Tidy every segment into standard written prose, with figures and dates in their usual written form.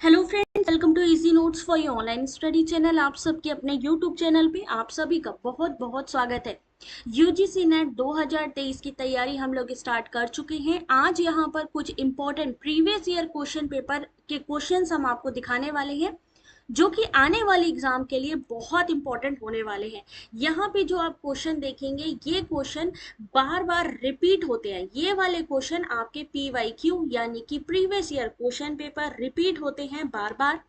Hello friends, welcome to easy notes for your online study channel. आप सबके अपने YouTube channel पे आप सभी का बहुत बहुत स्वागत है। यूजीसी नेट 2023 की तैयारी हम लोग स्टार्ट कर चुके हैं। आज यहाँ पर कुछ important previous year question paper के क्वेश्चंस हम आपको दिखाने वाले हैं जो कि आने वाले एग्जाम के लिए बहुत इंपॉर्टेंट होने वाले हैं। यहाँ पे जो आप क्वेश्चन देखेंगे ये क्वेश्चन बार बार रिपीट होते हैं। ये वाले क्वेश्चन आपके पीवाईक्यू यानी कि previous year question paper repeat होते हैं बार बार।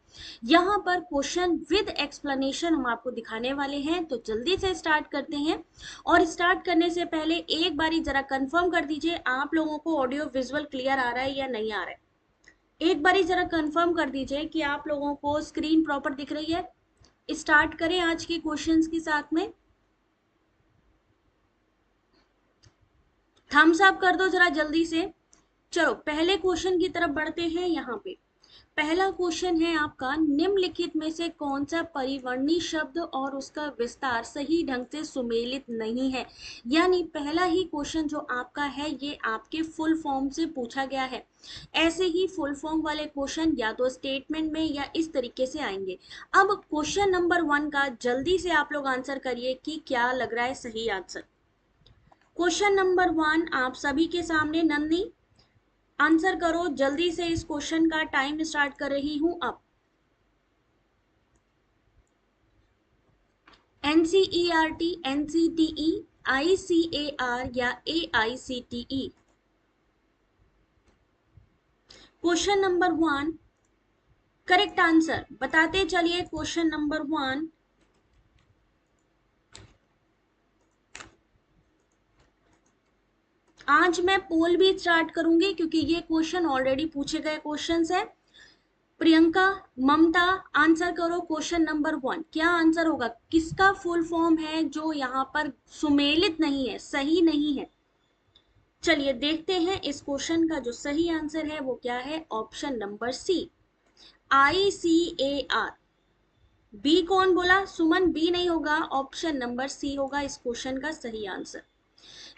यहाँ पर क्वेश्चन विद एक्सप्लेनेशन हम आपको दिखाने वाले हैं, तो जल्दी से स्टार्ट करते हैं। और स्टार्ट करने से पहले एक बारी जरा कंफर्म कर दीजिए आप लोगों को ऑडियो विजुअल क्लियर आ रहा है या नहीं आ रहा है। एक बारी जरा कंफर्म कर दीजिए कि आप लोगों को स्क्रीन प्रॉपर दिख रही है। स्टार्ट करें आज के क्वेश्चंस के साथ में। थम्स अप कर दो जरा जल्दी से। चलो पहले क्वेश्चन की तरफ बढ़ते हैं। यहाँ पे पहला क्वेश्चन है आपका, निम्नलिखित में से कौन सा परिवर्णी शब्द और उसका विस्तार सही ढंग से सुमेलित नहीं है। यानी पहला ही क्वेश्चन जो आपका है ये आपके फुल फॉर्म से पूछा गया है। ऐसे ही फुल फॉर्म वाले क्वेश्चन या तो स्टेटमेंट में या इस तरीके से आएंगे। अब क्वेश्चन नंबर 1 का जल्दी से आप लोग आंसर करिए कि क्या लग रहा है सही आंसर। क्वेश्चन नंबर 1 आप सभी के सामने। नंदनी आंसर करो जल्दी से। इस क्वेश्चन का टाइम स्टार्ट कर रही हूं अब। एनसीईआरटी, एनसीटीई, आईसीएआर या AICTE. Question number 1 correct answer बताते चलिए। क्वेश्चन नंबर 1 आज मैं पोल भी स्टार्ट करूंगी क्योंकि ये क्वेश्चन ऑलरेडी पूछे गए क्वेश्चंस है। प्रियंका, ममता आंसर करो। क्वेश्चन नंबर 1 क्या आंसर होगा, किसका फुल फॉर्म है जो यहाँ पर सुमेलित नहीं है, सही नहीं है। चलिए देखते हैं इस क्वेश्चन का जो सही आंसर है वो क्या है। Option number C, ICAR। B कौन बोला, सुमन? बी नहीं होगा, ऑप्शन नंबर सी होगा इस क्वेश्चन का सही आंसर।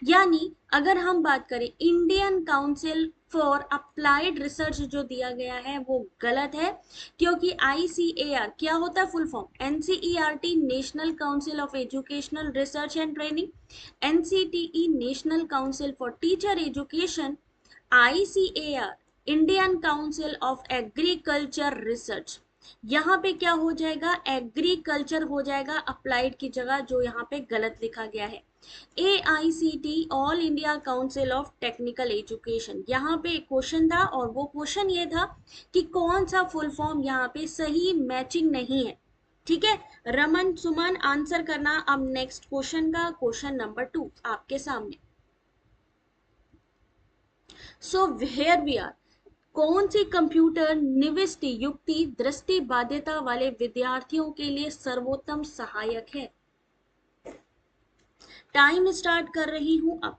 यानी अगर हम बात करें Indian council for applied research जो दिया गया है वो गलत है, क्योंकि ICAR क्या होता है full form, NCERT national council of educational research and training, NCTE national council for teacher education, ICAR Indian council of agriculture research. यहाँ पे क्या हो जाएगा, एग्रीकल्चर हो जाएगा अप्लाइड की जगह, जो यहाँ पे गलत लिखा गया है। AICT all India council of technical education, यहाँ पे क्वेश्चन था और वो क्वेश्चन ये था कि कौन सा फुल फॉर्म यहाँ पे सही मैचिंग नहीं है। ठीक है, रमन सुमन आंसर करना अब नेक्स्ट क्वेश्चन का। क्वेश्चन नंबर 2 आपके सामने। सो वेयर वी आर, कौन सी कंप्यूटर निविष्टि युक्ति दृष्टि बाध्यता वाले विद्यार्थियों के लिए सर्वोत्तम सहायक है। टाइम स्टार्ट कर रही हूं अब।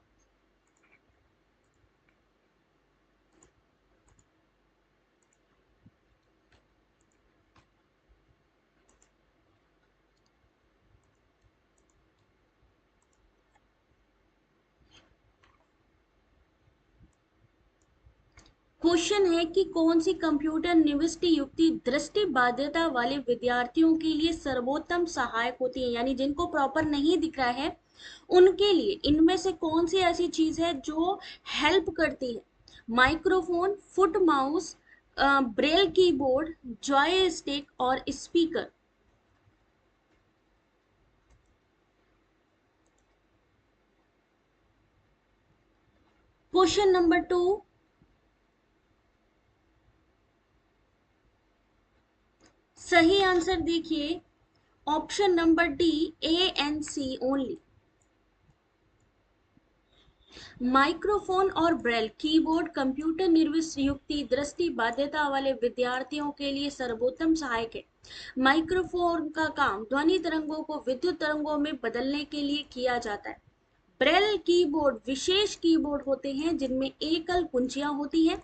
क्वेश्चन है कि कौन सी कंप्यूटर निविष्टि युक्ति दृष्टि बाध्यता वाले विद्यार्थियों के लिए सर्वोत्तम सहायक होती है, यानी जिनको प्रॉपर नहीं दिख रहा है उनके लिए इनमें से कौन सी ऐसी चीज है जो हेल्प करती है। Microphone, foot mouse, Braille keyboard, Joy stick और स्पीकर। क्वेश्चन नंबर 2 सही आंसर देखिए, option number D, ANC only. Microphone और ब्रेल कीबोर्ड कंप्यूटर निर्विष्ट युक्ति दृष्टि बाध्यता वाले विद्यार्थियों के लिए सर्वोत्तम सहायक है। माइक्रोफोन का काम ध्वनि तरंगों को विद्युत तरंगों में बदलने के लिए किया जाता है। ब्रेल कीबोर्ड विशेष कीबोर्ड होते हैं जिनमें एकल कुंजियां होती हैं।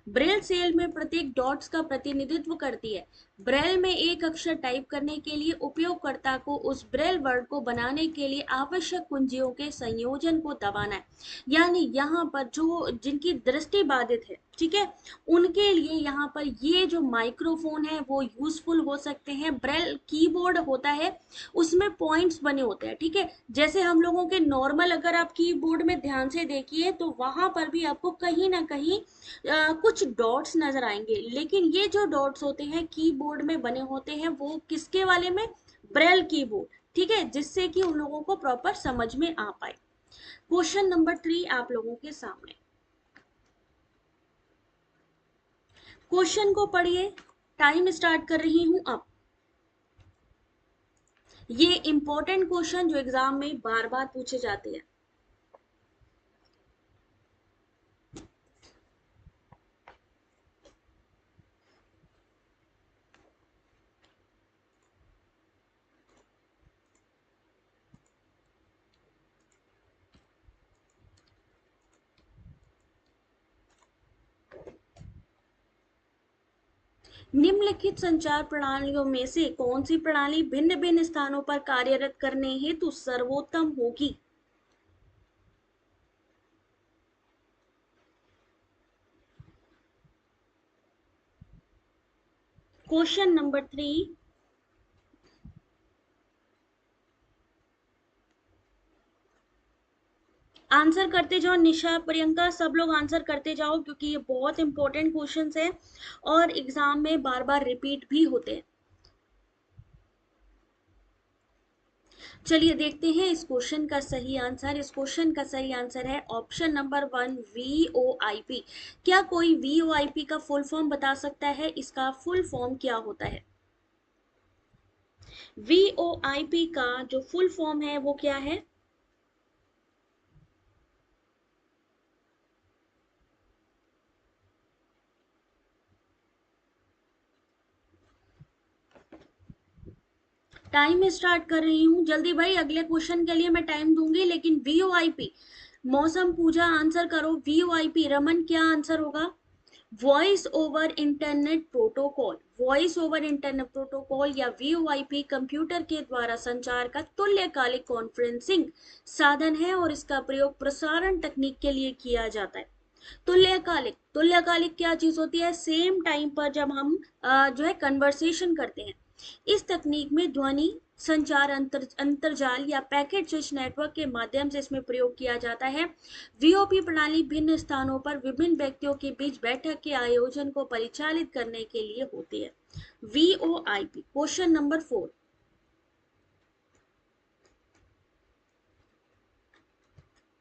ब्रेल सेल में प्रत्येक डॉट्स का प्रतिनिधित्व करती है। ब्रेल में एक अक्षर टाइप करने के लिए उपयोगकर्ता को उस ब्रेल वर्ड को बनाने के लिए आवश्यक कुंजियों के संयोजन को दबाना है। यानी यहाँ पर जो जिनकी दृष्टि बाधित है, ठीक है, उनके लिए यहाँ पर ये जो माइक्रोफोन है वो यूजफुल हो सकते हैं। ब्रेल कीबोर्ड होता है, उसमें पॉइंट्स बने होते हैं, ठीक है, जैसे हम लोगों के नॉर्मल अगर आप कीबोर्ड में ध्यान से देखिए तो वहां पर भी आपको कहीं ना कहीं कुछ डॉट्स नजर आएंगे, लेकिन ये जो डॉट्स होते हैं कीबोर्ड में बने होते हैं वो किसके वाले में, ब्रेल कीबोर्ड, ठीक है, जिससे कि उन लोगों को प्रॉपर समझ में आ पाए। क्वेश्चन नंबर 3 आप लोगों के सामने, क्वेश्चन को पढ़िए, टाइम स्टार्ट कर रही हूं अब। ये इंपॉर्टेंट क्वेश्चन जो एग्जाम में बार बार पूछे जाते हैं। निम्नलिखित संचार प्रणालियों में से कौन सी प्रणाली भिन्न भिन्न स्थानों पर कार्यरत करने हेतु सर्वोत्तम होगी? क्वेश्चन नंबर 3, आंसर करते जाओ। निशा, प्रियंका, सब लोग आंसर करते जाओ क्योंकि ये बहुत इंपॉर्टेंट क्वेश्चंस है और एग्जाम में बार बार रिपीट भी होते हैं। चलिए देखते हैं इस क्वेश्चन का सही आंसर। इस क्वेश्चन का सही आंसर है ऑप्शन नंबर 1, वीओआईपी। क्या कोई वीओआईपी का फुल फॉर्म बता सकता है? इसका फुल फॉर्म क्या होता है? वीओआईपी का जो फुल फॉर्म है वो क्या है? टाइम स्टार्ट कर रही हूँ, जल्दी भाई, अगले क्वेश्चन के लिए मैं टाइम दूंगी, लेकिन वीओआईपी, मौसम पूजा आंसर करो। वीओआईपी, रमन क्या आंसर होगा? Voice over internet protocol. Voice over internet protocol या वीओआईपी कंप्यूटर के द्वारा संचार का तुल्यकालिक कॉन्फ्रेंसिंग साधन है और इसका प्रयोग प्रसारण तकनीक के लिए किया जाता है। तुल्यकालिक, तुल्यकालिक क्या चीज होती है? सेम टाइम पर जब हम जो है कन्वर्सेशन करते हैं। इस तकनीक में ध्वनि संचार अंतरजाल या पैकेट स्विच नेटवर्क के माध्यम से इसमें प्रयोग किया जाता है। वीओपी प्रणाली भिन्न स्थानों पर विभिन्न व्यक्तियों के बीच बैठक के आयोजन को परिचालित करने के लिए होती है। वीओआईपी। क्वेश्चन नंबर 4,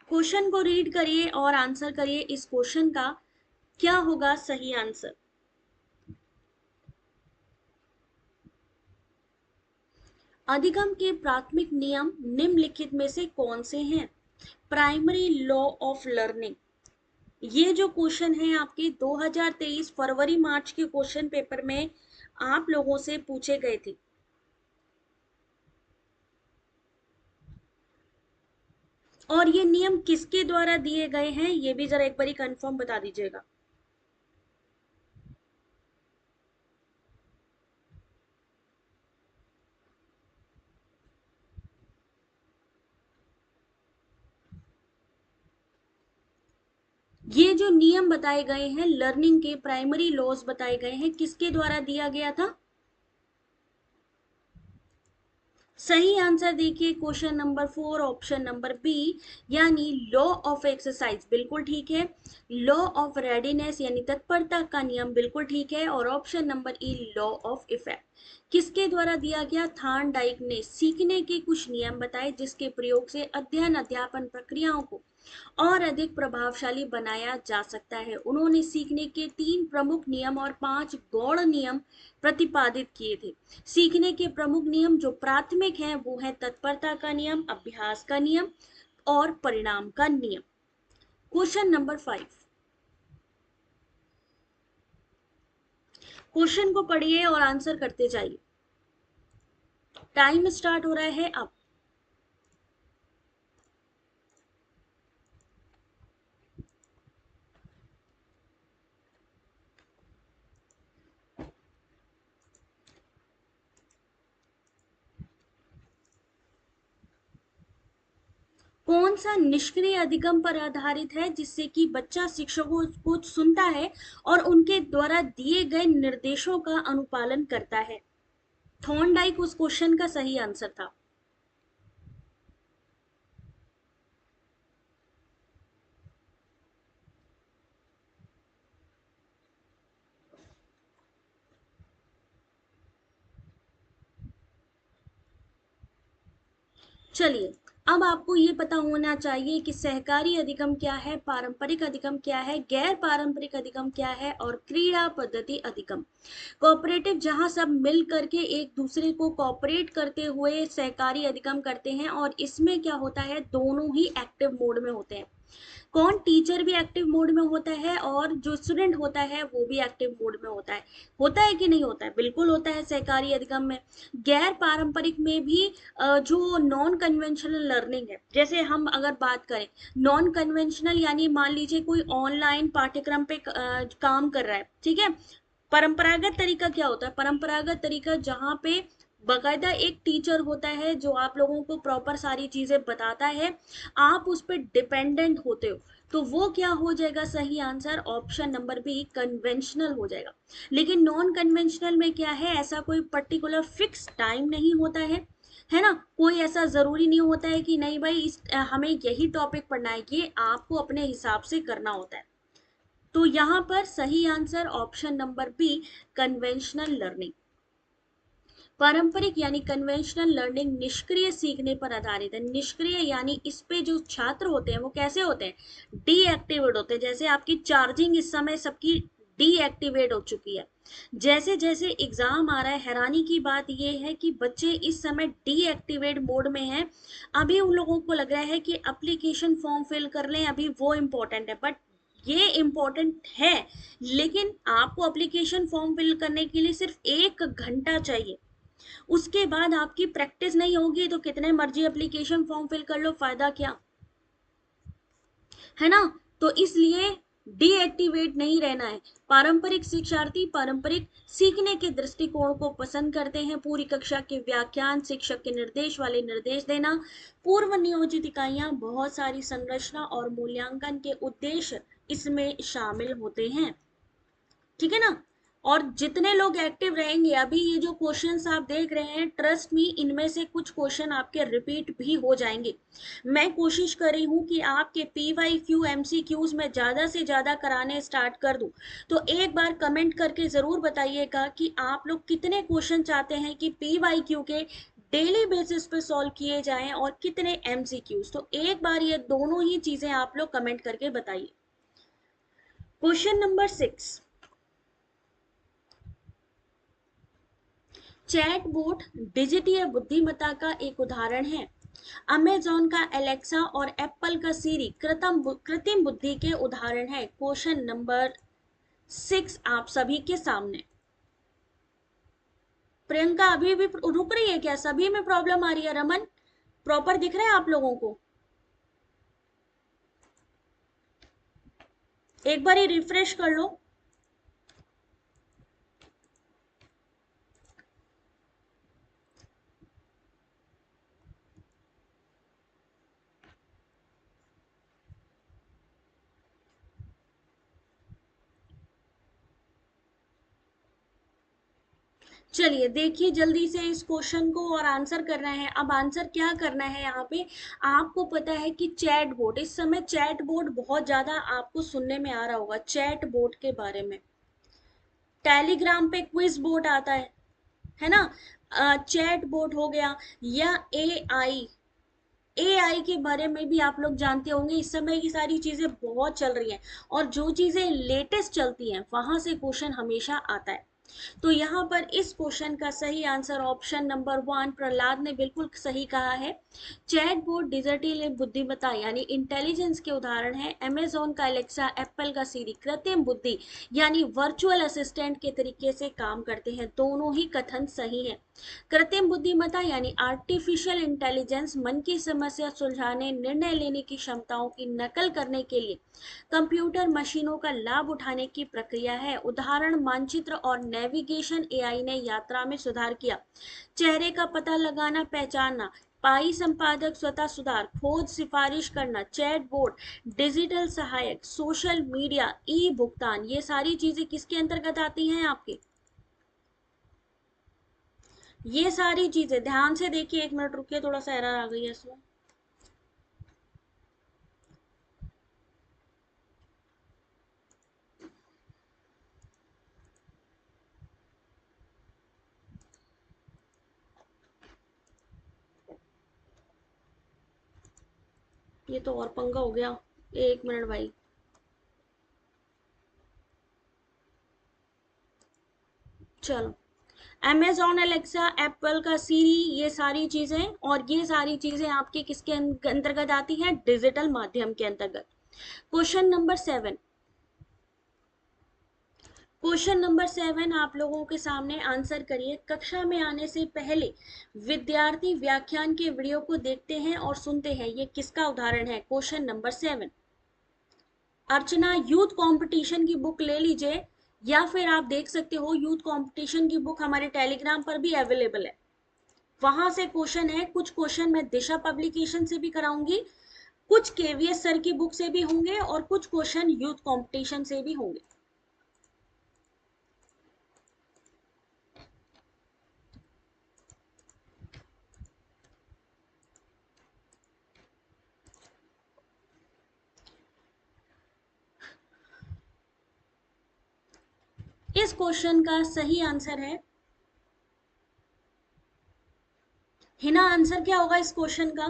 क्वेश्चन को रीड करिए और आंसर करिए। इस क्वेश्चन का क्या होगा सही आंसर? अधिगम के प्राथमिक नियम निम्नलिखित में से कौन से हैं? Primary law of learning. ये जो क्वेश्चन है आपके 2023 फरवरी मार्च के क्वेश्चन पेपर में आप लोगों से पूछे गए थे। और ये नियम किसके द्वारा दिए गए हैं ये भी जरा एक बारी कंफर्म बता दीजिएगा। ये जो नियम बताए गए हैं, लर्निंग के प्राइमरी लॉज बताए गए हैं, किसके द्वारा दिया गया था? सही आंसर देखिए question number 4, option number B, यानी लॉ ऑफ एक्सरसाइज, बिल्कुल ठीक है। लॉ ऑफ रेडीनेस यानी तत्परता का नियम, बिल्कुल ठीक है। और option number E, law of effect, किसके द्वारा दिया गया? थार्न डाइक ने सीखने के कुछ नियम बताए जिसके प्रयोग से अध्ययन अध्यापन प्रक्रियाओं को और अधिक प्रभावशाली बनाया जा सकता है। उन्होंने सीखने के 3 प्रमुख नियम और 5 गौण नियम प्रतिपादित किए थे। सीखने के प्रमुख नियम जो प्राथमिक हैं वो है तत्परता का नियम, अभ्यास का नियम और परिणाम का नियम। क्वेश्चन नंबर 5, क्वेश्चन को पढ़िए और आंसर करते जाइए। टाइम स्टार्ट हो रहा है अब। कौन सा निष्क्रिय अधिगम पर आधारित है जिससे कि बच्चा शिक्षकों को सुनता है और उनके द्वारा दिए गए निर्देशों का अनुपालन करता है? थॉर्नडाइक उस क्वेश्चन का सही आंसर था। चलिए, अब आपको ये पता होना चाहिए कि सहकारी अधिगम क्या है, पारंपरिक अधिगम क्या है, गैर पारंपरिक अधिगम क्या है और क्रीड़ा पद्धति अधिगम। कोऑपरेटिव जहां सब मिल करके एक दूसरे को कोऑपरेट करते हुए सहकारी अधिगम करते हैं, और इसमें क्या होता है, दोनों ही एक्टिव मोड में होते हैं। कौन, टीचर भी एक्टिव मोड में होता है और जो स्टूडेंट होता है वो भी एक्टिव मोड में होता है कि नहीं होता है? बिल्कुल होता है सहकारी अधिगम में। गैर पारंपरिक में भी जो नॉन कन्वेंशनल लर्निंग है, जैसे हम अगर बात करें नॉन कन्वेंशनल, यानी मान लीजिए कोई ऑनलाइन पाठ्यक्रम पे काम कर रहा है, ठीक है। परंपरागत तरीका क्या होता है? परंपरागत तरीका जहाँ पे बकायदा एक टीचर होता है जो आप लोगों को प्रॉपर सारी चीजें बताता है, आप उस पर डिपेंडेंट होते हो, तो वो क्या हो जाएगा? सही answer option number B, conventional हो जाएगा। लेकिन नॉन कन्वेंशनल में क्या है, ऐसा कोई पर्टिकुलर फिक्स टाइम नहीं होता है ना, कोई ऐसा जरूरी नहीं होता है कि नहीं भाई हमें यही टॉपिक पढ़ना है, ये आपको अपने हिसाब से करना होता है। तो यहाँ पर सही answer option number B, conventional learning. पारंपरिक यानी कन्वेंशनल लर्निंग निष्क्रिय सीखने पर आधारित है। निष्क्रिय यानी इस पे जो छात्र होते हैं वो कैसे होते हैं? डीएक्टिवेट होते हैं। जैसे आपकी चार्जिंग इस समय सबकी डीएक्टिवेट हो चुकी है। जैसे जैसे एग्जाम आ रहा है, हैरानी की बात यह है कि बच्चे इस समय डीएक्टिवेट मोड में हैं। अभी उन लोगों को लग रहा है कि एप्लीकेशन फॉर्म फिल कर लें, अभी वो इम्पोर्टेंट है, बट ये इम्पोर्टेंट है, लेकिन आपको एप्लीकेशन फॉर्म फिल करने के लिए सिर्फ 1 घंटा चाहिए। उसके बाद आपकी प्रैक्टिस नहीं होगी तो कितने मर्जी एप्लीकेशन फॉर्म फिल कर लो, फायदा क्या है ना। तो इसलिए डीएक्टिवेट नहीं रहना है। पारंपरिक शिक्षार्थी पारंपरिक सीखने के दृष्टिकोण को पसंद करते हैं। पूरी कक्षा के व्याख्यान, शिक्षक के निर्देश वाले निर्देश देना, पूर्व नियोजित इकाइयां, बहुत सारी संरचना और मूल्यांकन के उद्देश्य इसमें शामिल होते हैं, ठीक है ना। और जितने लोग एक्टिव रहेंगे, अभी ये जो क्वेश्चंस आप देख रहे हैं, ट्रस्ट मी, इनमें से कुछ क्वेश्चन आपके रिपीट भी हो जाएंगे। मैं कोशिश कर रही हूँ कि आपके PYQ MCQs में ज्यादा से ज्यादा कराने स्टार्ट कर दूं। तो एक बार कमेंट करके जरूर बताइएगा कि आप लोग कितने क्वेश्चन चाहते हैं कि PYQ के डेली बेसिस पे सॉल्व किए जाएं और कितने MCQs। तो एक बार ये दोनों ही चीजें आप लोग कमेंट करके बताइए। क्वेश्चन नंबर 6, चैटबॉट डिजिटीय बुद्धिमत्ता का एक उदाहरण है। अमेजॉन का एलेक्सा और एप्पल का सीरी कृत्रिम बुद्धि के उदाहरण है। क्वेश्चन नंबर 6 आप सभी के सामने। प्रियंका अभी भी रुक रही है क्या? सभी में प्रॉब्लम आ रही है? रमन, प्रॉपर दिख रहा है आप लोगों को? एक बार ही रिफ्रेश कर लो। चलिए देखिए जल्दी से इस क्वेश्चन को और आंसर करना है। अब आंसर क्या करना है यहाँ पे, आपको पता है कि चैट बोट, इस समय चैट बोट बहुत ज्यादा आपको सुनने में आ रहा होगा चैट बोट के बारे में। टेलीग्राम पे क्विज बोट आता है ना। चैट बोट हो गया, या एआई के बारे में भी आप लोग जानते होंगे। इस समय की सारी चीजें बहुत चल रही हैं, और जो चीजें लेटेस्ट चलती हैं वहां से क्वेश्चन हमेशा आता है। तो यहाँ पर इस क्वेश्चन का सही आंसर ऑप्शन नंबर 1, प्रहलाद ने बिल्कुल सही कहा है। चैटबॉट डिजिटल बुद्धिमत्ता यानी इंटेलिजेंस के उदाहरण है। अमेजोन का एलेक्सा, एप्पल का सीरी कृत्रिम बुद्धि यानी वर्चुअल असिस्टेंट के तरीके से काम करते हैं। दोनों ही कथन सही है। कृत्रिम बुद्धिमत्ता यानी आर्टिफिशियल इंटेलिजेंस मन की समस्या सुलझाने, निर्णय लेने की क्षमताओं की नकल करने के लिए कंप्यूटर मशीनों का लाभ उठाने की प्रक्रिया है। उदाहरण मानचित्र और नेविगेशन, एआई ने यात्रा में सुधार किया। चेहरे का पता लगाना, पहचानना, पाई संपादक, स्वतः सुधार, खोज सिफारिश करना, चैट बोर्ड, डिजिटल सहायक, सोशल मीडिया, ई भुगतान, ये सारी चीजें किसके अंतर्गत आती हैं आपके? ये सारी चीजें ध्यान से देखिए, एक मिनट रुकिए, थोड़ा सा एरर आ गई है इसमें। ये तो और पंगा हो गया, एक मिनट भाई। चलो, अमेजॉन एलेक्सा, एप्पल का सीरी, ये सारी चीजें, और ये सारी चीजें आपके किसके अंतर्गत आती हैं? डिजिटल माध्यम के अंतर्गत। क्वेश्चन नंबर 7, क्वेश्चन नंबर 7 आप लोगों के सामने आंसर करिए। कक्षा में आने से पहले विद्यार्थी व्याख्यान के वीडियो को देखते हैं और सुनते हैं, ये किसका उदाहरण है? Question number 7। अर्चना, यूथ कंपटीशन की बुक ले लीजिए, या फिर आप देख सकते हो यूथ कंपटीशन की बुक हमारे टेलीग्राम पर भी अवेलेबल है, वहां से क्वेश्चन है। कुछ क्वेश्चन मैं दिशा पब्लिकेशन से भी कराऊंगी, कुछ केवीएस सर की बुक से भी होंगे, और कुछ क्वेश्चन यूथ कंपटीशन से भी होंगे। इस क्वेश्चन का सही आंसर है हिना। आंसर क्या होगा इस क्वेश्चन का?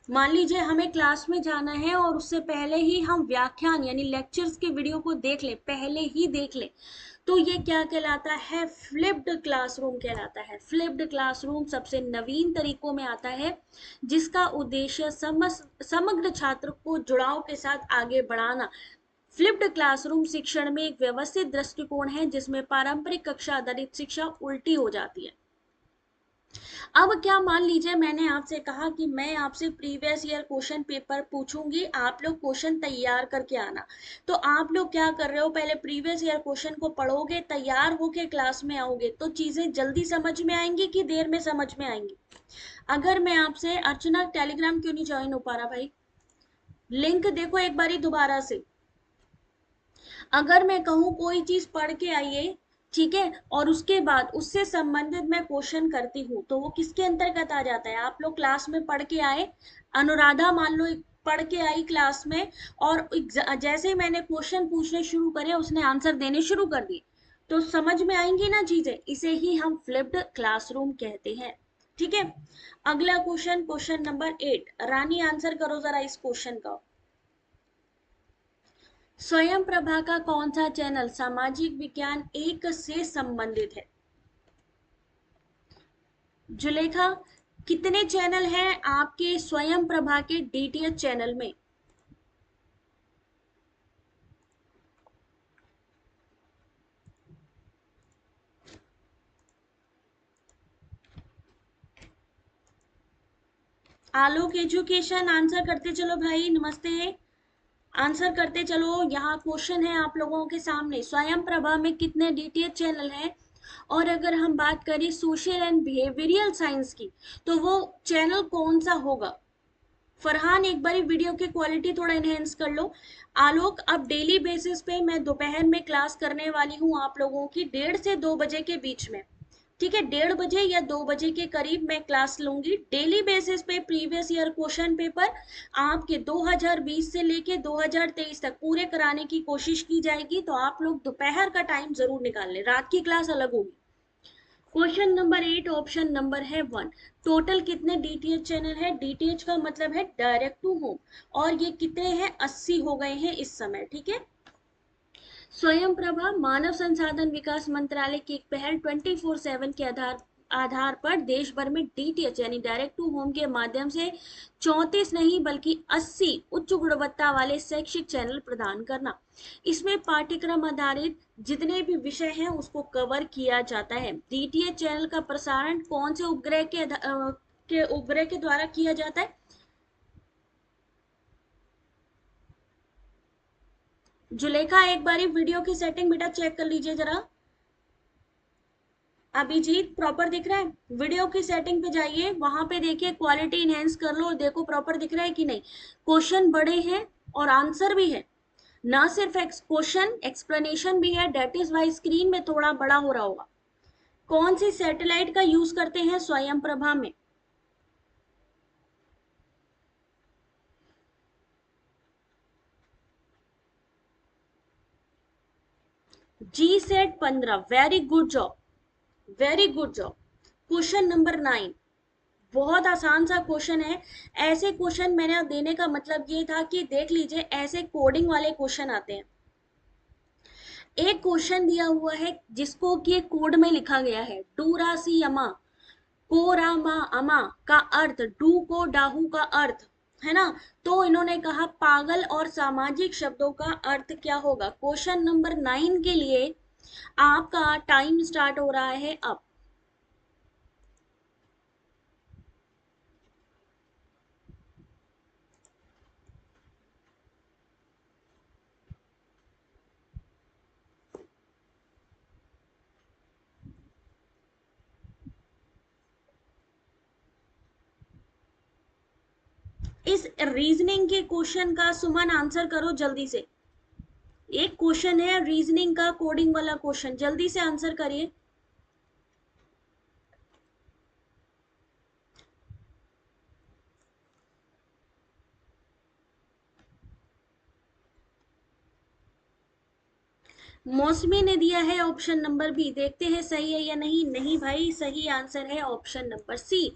मान लीजिए हमें क्लास में जाना है और उससे पहले ही हम व्याख्यान यानी लेक्चर्स के वीडियो को देख ले, पहले ही देख ले, तो ये क्या कहलाता है? फ्लिप्ड क्लासरूम कहलाता है। फ्लिप्ड क्लासरूम सबसे नवीन तरीकों में आता है, जिसका उद्देश्य समग्र छात्र को जुड़ाव के साथ आगे बढ़ाना। फ्लिप्ड क्लासरूम शिक्षण में एक व्यवस्थित दृष्टिकोण है, जिसमें पारंपरिक कक्षा आधारित शिक्षा उल्टी हो जाती है। अब क्या, मान लीजिए मैंने आपसे कहा कि मैं आपसे प्रीवियस ईयर क्वेश्चन पेपर पूछूंगी, आप लोग क्वेश्चन तैयार करके आना। तो आप लोग क्या कर रहे हो, पहले प्रीवियस ईयर क्वेश्चन को पढ़ोगे, तैयार होके क्लास में आओगे, तो चीजें जल्दी समझ में आएंगी कि देर में समझ में आएंगी? अगर मैं आपसे, अर्चना टेलीग्राम क्यों नहीं ज्वाइन हो पा रहा भाई? लिंक देखो एक बारी दोबारा से। अगर मैं कहूँ कोई चीज पढ़ के आइए, ठीक है, और उसके बाद उससे संबंधित मैं क्वेश्चन करती हूँ, तो वो किसके अंतर्गत आ जाता है? आप लोग क्लास में पढ़ के आए, अनुराधा मान लो पढ़ के आई क्लास में, और जैसे ही मैंने क्वेश्चन पूछने शुरू करे, उसने आंसर देने शुरू कर दिए, तो समझ में आएंगी ना चीजें? इसे ही हम फ्लिप्ड क्लासरूम कहते हैं। ठीक है, अगला क्वेश्चन, क्वेश्चन नंबर 8। रानी आंसर करो जरा इस क्वेश्चन का। स्वयं प्रभा का कौन सा चैनल सामाजिक विज्ञान 1 से संबंधित है? जुलेखा, कितने चैनल हैं आपके स्वयं प्रभा के डीटीएच चैनल में? आलोक एजुकेशन, आंसर करते चलो भाई, नमस्ते, आंसर करते चलो। यहाँ क्वेश्चन है आप लोगों के सामने, स्वयं प्रभा में कितने डीटीएच चैनल हैं? और अगर हम बात करें सोशल एंड बिहेवियरल साइंस की, तो वो चैनल कौन सा होगा? फरहान, एक बारी वीडियो की क्वालिटी थोड़ा इनहेंस कर लो। आलोक, अब डेली बेसिस पे मैं दोपहर में क्लास करने वाली हूँ आप लोगों की, 1:30 से 2 बजे के बीच में। ठीक है, 1:30 बजे या 2 बजे के करीब मैं क्लास लूंगी, डेली बेसिस पे प्रीवियस ईयर क्वेश्चन पेपर आपके 2020 से लेके 2023 तक पूरे कराने की कोशिश की जाएगी। तो आप लोग दोपहर का टाइम जरूर निकाल लें, रात की क्लास अलग होगी। क्वेश्चन नंबर 8, ऑप्शन नंबर है 1। टोटल कितने डीटीएच चैनल है? डीटीएच का मतलब है डायरेक्ट टू होम, और ये कितने हैं? 80 हो गए हैं इस समय। ठीक है, स्वयं प्रभा मानव संसाधन विकास मंत्रालय की एक पहल 24/7 के आधार पर देश भर में डीटीएच यानी डायरेक्ट टू होम के माध्यम से 34 नहीं बल्कि 80 उच्च गुणवत्ता वाले शैक्षिक चैनल प्रदान करना। इसमें पाठ्यक्रम आधारित जितने भी विषय हैं उसको कवर किया जाता है। डीटीएच चैनल का प्रसारण कौन से उपग्रह के द्वारा किया जाता है? जुलेखा, एक बारी वीडियो की सेटिंग बेटा चेक कर लीजिए जरा। अभिजीत प्रॉपर दिख रहा है? वीडियो की सेटिंग पे जाइए, वहां पे देखिए, क्वालिटी इनहेंस कर लो, देखो प्रॉपर दिख रहा है कि नहीं। क्वेश्चन बड़े हैं और आंसर भी है, ना सिर्फ क्वेश्चन एक्सप्लेनेशन भी है, डेट इज वाई स्क्रीन में थोड़ा बड़ा हो रहा होगा। कौन सी सैटेलाइट का यूज करते हैं स्वयं प्रभा में? GSAT 15, very good job, very good job. Question number 9, बहुत आसान सा क्वेश्चन है। ऐसे क्वेश्चन मैंने देने का मतलब ये था कि देख लीजिए, ऐसे कोडिंग वाले क्वेश्चन आते हैं। एक क्वेश्चन दिया हुआ है जिसको कि कोड में लिखा गया है, डूरासी अमा को रामा अमा का अर्थ, डू को डाहू का अर्थ है ना। तो इन्होंने कहा पागल और सामाजिक शब्दों का अर्थ क्या होगा। क्वेश्चन नंबर 9 के लिए आपका टाइम स्टार्ट हो रहा है अब। इस रीजनिंग के क्वेश्चन का सुमन आंसर करो जल्दी से। एक क्वेश्चन है रीजनिंग का, कोडिंग वाला क्वेश्चन, जल्दी से आंसर करिए। मौसमी ने दिया है ऑप्शन नंबर बी, देखते हैं सही है या नहीं। नहीं भाई, सही आंसर है ऑप्शन नंबर सी।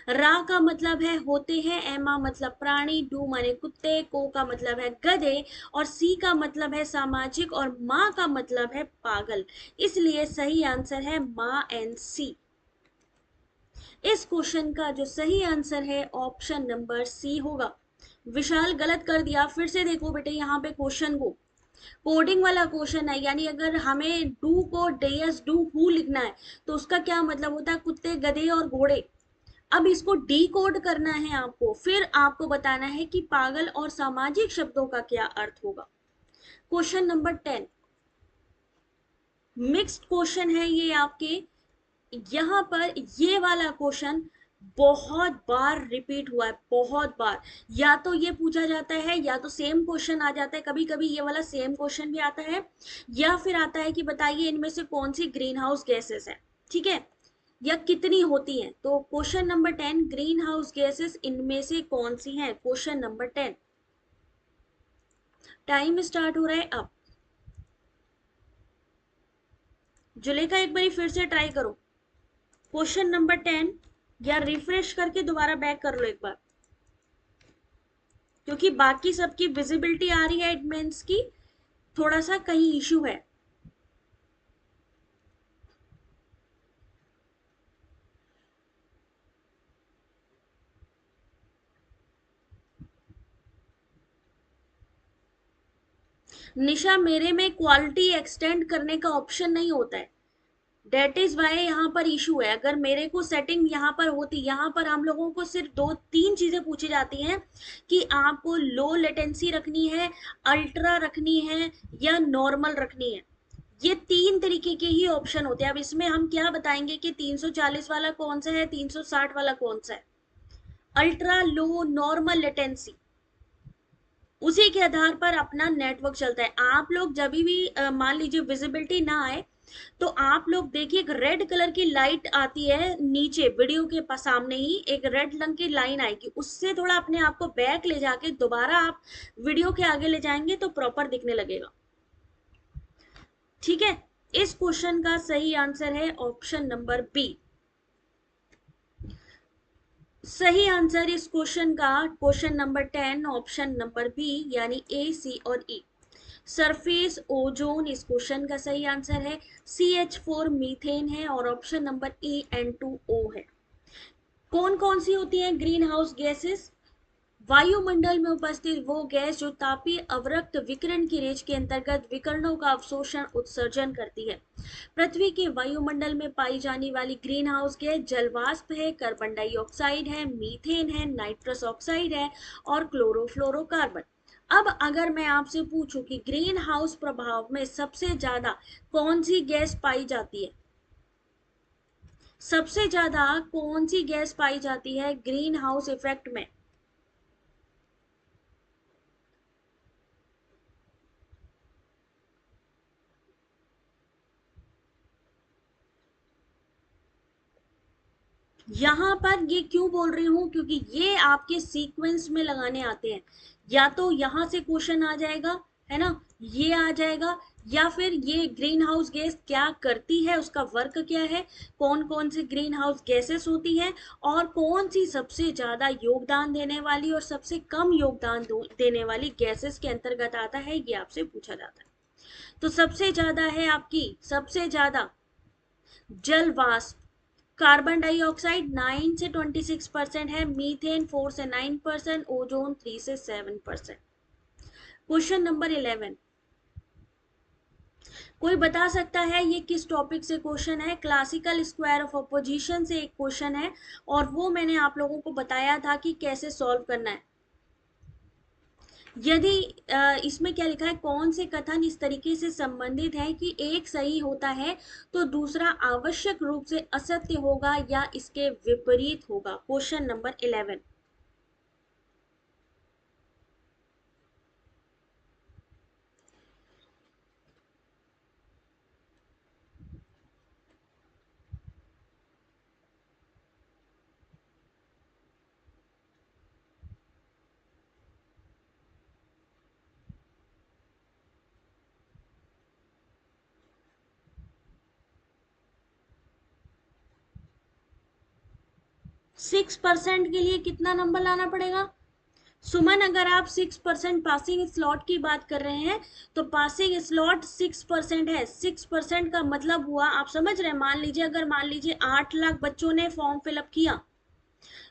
रा का मतलब है होते हैं, एमा मतलब प्राणी, डू माने कुत्ते, को का मतलब है गधे, और सी का मतलब है सामाजिक, और माँ का मतलब है पागल। इसलिए सही आंसर है माँ एंड सी। इस क्वेश्चन का जो सही आंसर है ऑप्शन नंबर सी होगा। विशाल गलत कर दिया, फिर से देखो बेटे यहाँ पे क्वेश्चन को। कोडिंग वाला क्वेश्चन है, यानी अगर हमें डू को डेस डू हु लिखना है तो उसका क्या मतलब होता है, कुत्ते गधे और घोड़े। अब इसको डी कोड करना है आपको, फिर आपको बताना है कि पागल और सामाजिक शब्दों का क्या अर्थ होगा। क्वेश्चन नंबर 10, मिक्स्ड क्वेश्चन है ये आपके। यहाँ पर ये वाला क्वेश्चन बहुत बार रिपीट हुआ है, बहुत बार। या तो ये पूछा जाता है, या तो सेम क्वेश्चन आ जाता है, कभी कभी ये वाला सेम क्वेश्चन भी आता है, या फिर आता है कि बताइए इनमें से कौन सी ग्रीन हाउस गैसेस है, ठीक है, या कितनी होती हैं। तो question number 10, green house gases इनमें से कौन सी हैं। क्वेश्चन नंबर 10, टाइम स्टार्ट हो रहा है अब। जुलेखा एक बार फिर से ट्राई करो क्वेश्चन नंबर 10, या रिफ्रेश करके दोबारा बैक कर लो एक बार, क्योंकि बाकी सबकी विजिबिलिटी आ रही है, एडमिन्स की थोड़ा सा कहीं इशू है। निशा, मेरे में क्वालिटी एक्सटेंड करने का ऑप्शन नहीं होता है, डेट इज वाई यहाँ पर इशू है। अगर मेरे को सेटिंग यहाँ पर होती, यहाँ पर हम लोगों को सिर्फ दो तीन चीजें पूछी जाती हैं कि आपको लो लेटेंसी रखनी है, अल्ट्रा रखनी है, या नॉर्मल रखनी है। ये तीन तरीके के ही ऑप्शन होते हैं। अब इसमें हम क्या बताएंगे कि 340 वाला कौन सा है, 360 वाला कौन सा है। अल्ट्रा, लो, नॉर्मल लेटेंसी, उसी के आधार पर अपना नेटवर्क चलता है। आप लोग जब भी मान लीजिए विजिबिलिटी ना आए, तो आप लोग देखिए एक रेड कलर की लाइट आती है नीचे, वीडियो के सामने ही एक रेड रंग की लाइन आएगी, उससे थोड़ा अपने आप को बैक ले जाके दोबारा आप वीडियो के आगे ले जाएंगे तो प्रॉपर दिखने लगेगा, ठीक है। इस क्वेश्चन का सही आंसर है ऑप्शन नंबर बी। सही आंसर इस क्वेश्चन का, question number 10 option number B, यानी ए, सी और ई। सरफेस ओजोन इस क्वेश्चन का सही आंसर है। CH4 मीथेन है, और ऑप्शन नंबर ई N2O है। कौन कौन सी होती हैं ग्रीन हाउस गैसेस? वायुमंडल में उपस्थित वो गैस जो तापीय अवरक्त विकिरण की रेंज के अंतर्गत विकिरणों का अवशोषण उत्सर्जन करती है। पृथ्वी के वायुमंडल में पाई जाने वाली ग्रीन हाउस गैस जलवाष्प है, कार्बन डाइऑक्साइड है, मीथेन है, नाइट्रस ऑक्साइड है, और क्लोरोफ्लोरोकार्बन। अब अगर मैं आपसे पूछूं कि ग्रीन हाउस प्रभाव में सबसे ज्यादा कौन सी गैस पाई जाती है, सबसे ज्यादा कौन सी गैस पाई जाती है ग्रीन हाउस इफेक्ट में? यहां पर ये क्यों बोल रही हूं, क्योंकि ये आपके सीक्वेंस में लगाने आते हैं। या तो यहां से क्वेश्चन आ जाएगा, है ना, ये आ जाएगा, या फिर ये ग्रीन हाउस गैस क्या करती है, उसका वर्क क्या है, कौन कौन सी ग्रीन हाउस गैसेस होती हैं, और कौन सी सबसे ज्यादा योगदान देने वाली और सबसे कम योगदान देने वाली गैसेस के अंतर्गत आता है, ये आपसे पूछा जाता है। तो सबसे ज्यादा है आपकी, सबसे ज्यादा जल वाष्प, कार्बन डाइऑक्साइड 9 से 26% है, मीथेन 4 से 9%, ओजोन 3 से 7%। क्वेश्चन नंबर 11, कोई बता सकता है ये किस टॉपिक से क्वेश्चन है? क्लासिकल स्क्वायर ऑफ अपोजिशन से एक क्वेश्चन है, और वो मैंने आप लोगों को बताया था कि कैसे सॉल्व करना है। यदि इसमें क्या लिखा है, कौन से कथन इस तरीके से संबंधित है कि एक सही होता है तो दूसरा आवश्यक रूप से असत्य होगा या इसके विपरीत होगा? Question number 11। 6% के लिए कितना नंबर लाना पड़ेगा? सुमन, अगर आप 6% पासिंग स्लॉट की बात कर रहे हैं तो पासिंग स्लॉट 6% है। 6% का मतलब हुआ, आप समझ रहे हैं, मान लीजिए, अगर मान लीजिए 8 लाख बच्चों ने फॉर्म फिलअप किया,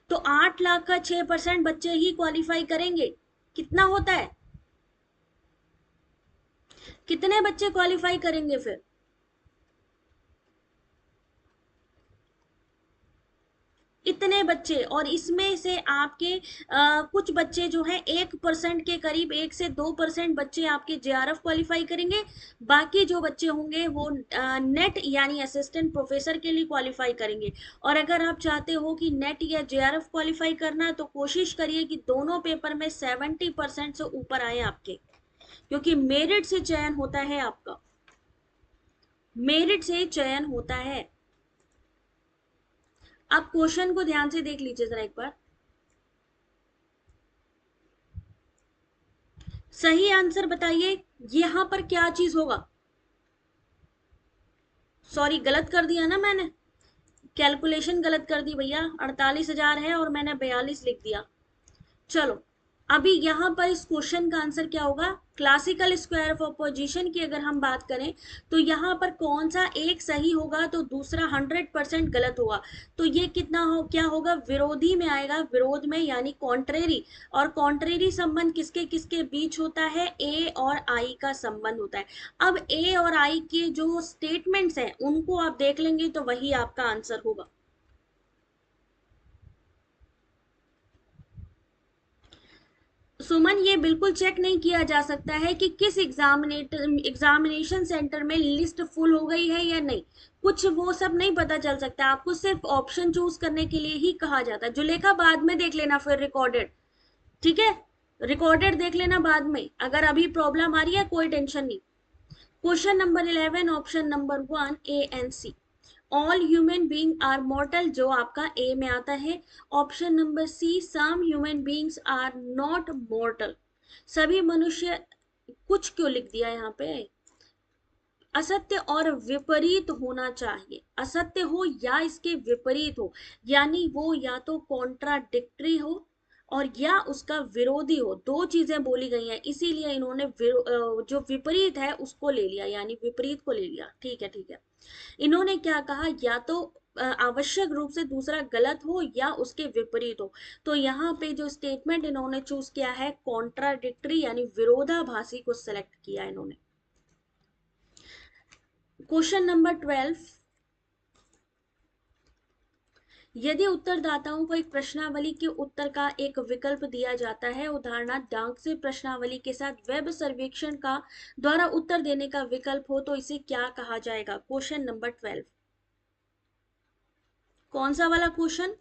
तो 8 लाख का 6% बच्चे ही क्वालिफाई करेंगे। कितना होता है, कितने बच्चे क्वालिफाई करेंगे फिर? इतने बच्चे, और इसमें से आपके कुछ बच्चे जो हैं 1% के करीब, 1 से 2% बच्चे आपके जेआरएफ क्वालिफाई करेंगे। बाकी जो बच्चे होंगे वो नेट यानी असिस्टेंट प्रोफेसर के लिए क्वालिफाई करेंगे। और अगर आप चाहते हो कि नेट या जेआरएफ क्वालिफाई करना, तो कोशिश करिए कि दोनों पेपर में 70% से ऊपर आए आपके, क्योंकि मेरिट से चयन होता है आपका, मेरिट से चयन होता है। आप क्वेश्चन को ध्यान से देख लीजिए जरा एक बार। सही आंसर बताइए, यहां पर क्या चीज होगा? सॉरी, गलत कर दिया ना मैंने, कैलकुलेशन गलत कर दी भैया। 48,000 है और मैंने 42 लिख दिया। चलो, अभी यहां पर इस क्वेश्चन का आंसर क्या होगा? क्लासिकल स्क्वायर ऑफ अपोजिशन की अगर हम बात करें, तो यहां पर कौन सा एक सही होगा तो दूसरा 100% गलत होगा। तो ये कितना हो, क्या होगा, विरोधी में आएगा, विरोध में, यानी कॉन्ट्रेरी। और कॉन्ट्रेरी संबंध किसके किसके बीच होता है? ए और आई का संबंध होता है। अब ए और आई के जो स्टेटमेंट्स हैं उनको आप देख लेंगे तो वही आपका आंसर होगा। सुमन, ये बिल्कुल चेक नहीं किया जा सकता है कि किस एग्जामिनेशन सेंटर में लिस्ट फुल हो गई है या नहीं। कुछ वो सब नहीं पता चल सकता, आपको सिर्फ ऑप्शन चूज करने के लिए ही कहा जाता है। जुलेखा, बाद में देख लेना फिर रिकॉर्डेड, ठीक है? रिकॉर्डेड देख लेना बाद में, अगर अभी प्रॉब्लम आ रही है कोई टेंशन नहीं। Question number 11, option number 1 A and C, all human being are mortal, जो आपका ए में आता है। Option number C, some human beings are not mortal, सभी मनुष्य, कुछ क्यों लिख दिया यहाँ पे? असत्य और विपरीत होना चाहिए, असत्य हो या इसके विपरीत हो, यानी वो या तो कॉन्ट्राडिक्टरी हो और या उसका विरोधी हो। दो चीजें बोली गई हैं, इसीलिए इन्होंने जो विपरीत है उसको ले लिया, यानी विपरीत को ले लिया। ठीक है, ठीक है। इन्होंने क्या कहा, या तो आवश्यक रूप से दूसरा गलत हो या उसके विपरीत हो। तो यहाँ पे जो स्टेटमेंट इन्होंने चूज किया है, कॉन्ट्राडिक्टरी यानी विरोधाभासी को सिलेक्ट किया इन्होंने। क्वेश्चन नंबर 12, यदि उत्तरदाताओं को एक प्रश्नावली के उत्तर का एक विकल्प दिया जाता है, उदाहरणार्थ डाक से प्रश्नावली के साथ वेब सर्वेक्षण का द्वारा उत्तर देने का विकल्प हो, तो इसे क्या कहा जाएगा? Question number 12। कौन सा वाला क्वेश्चन?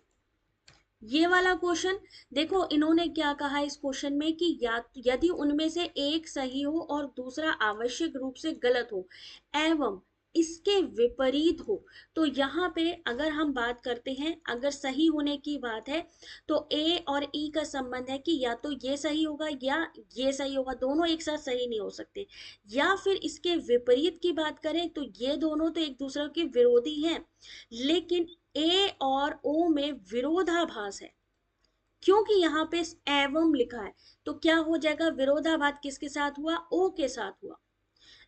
ये वाला क्वेश्चन। देखो इन्होंने क्या कहा इस क्वेश्चन में कि या यदि उनमें से एक सही हो और दूसरा आवश्यक रूप से गलत हो एवं इसके विपरीत हो, तो यहाँ पे अगर हम बात करते हैं, अगर सही होने की बात है तो ए और ई का संबंध है कि या तो ये सही होगा या ये सही होगा, दोनों एक साथ सही नहीं हो सकते। या फिर इसके विपरीत की बात करें तो ये दोनों तो एक दूसरे के विरोधी हैं, लेकिन ए और ओ में विरोधाभास है, क्योंकि यहाँ पे एवं लिखा है। तो क्या हो जाएगा, विरोधाभास किसके साथ हुआ? ओ के साथ हुआ।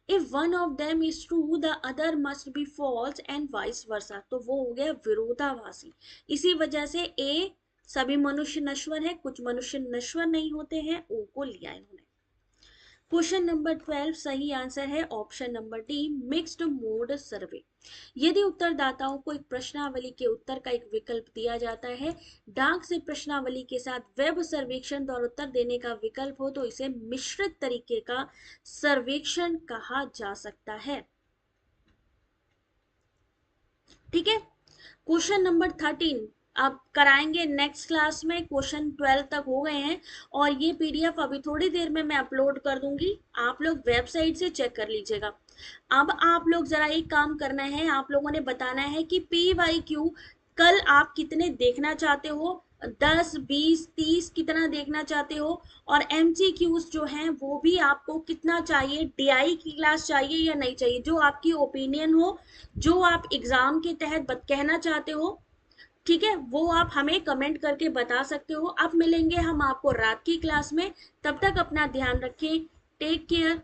If one of them is true the other must be false and vice versa, तो वो हो गया विरोधाभासी। इसी वजह से ए, सभी मनुष्य नश्वर है, कुछ मनुष्य नश्वर नहीं होते हैं, ओ को लिया इन्होंने। क्वेश्चन नंबर 12 सही आंसर है option number D, mixed mode survey. यदि उत्तरदाताओं को एक प्रश्नावली के उत्तर का एक विकल्प दिया जाता है, डाक से प्रश्नावली के साथ वेब सर्वेक्षण द्वारा उत्तर देने का विकल्प हो, तो इसे मिश्रित तरीके का सर्वेक्षण कहा जा सकता है। ठीक है, क्वेश्चन नंबर 13 अब कराएंगे नेक्स्ट क्लास में। क्वेश्चन 12 तक हो गए हैं और ये पीडीएफ अभी थोड़ी देर में मैं अपलोड कर दूंगी, आप लोग वेबसाइट से चेक कर लीजिएगा। अब आप लोग जरा एक काम करना है, आप लोगों ने बताना है कि पी वाई क्यू कल आप कितने देखना चाहते हो, 10 20 30 कितना देखना चाहते हो, और एमसीक्यूज जो हैं वो भी आपको कितना चाहिए, डीआई की क्लास चाहिए या नहीं चाहिए, जो आपकी ओपिनियन हो, जो आप एग्जाम के तहत कहना चाहते हो, ठीक है, वो आप हमें कमेंट करके बता सकते हो। अब मिलेंगे हम आपको रात की क्लास में, तब तक अपना ध्यान रखें, टेक केयर।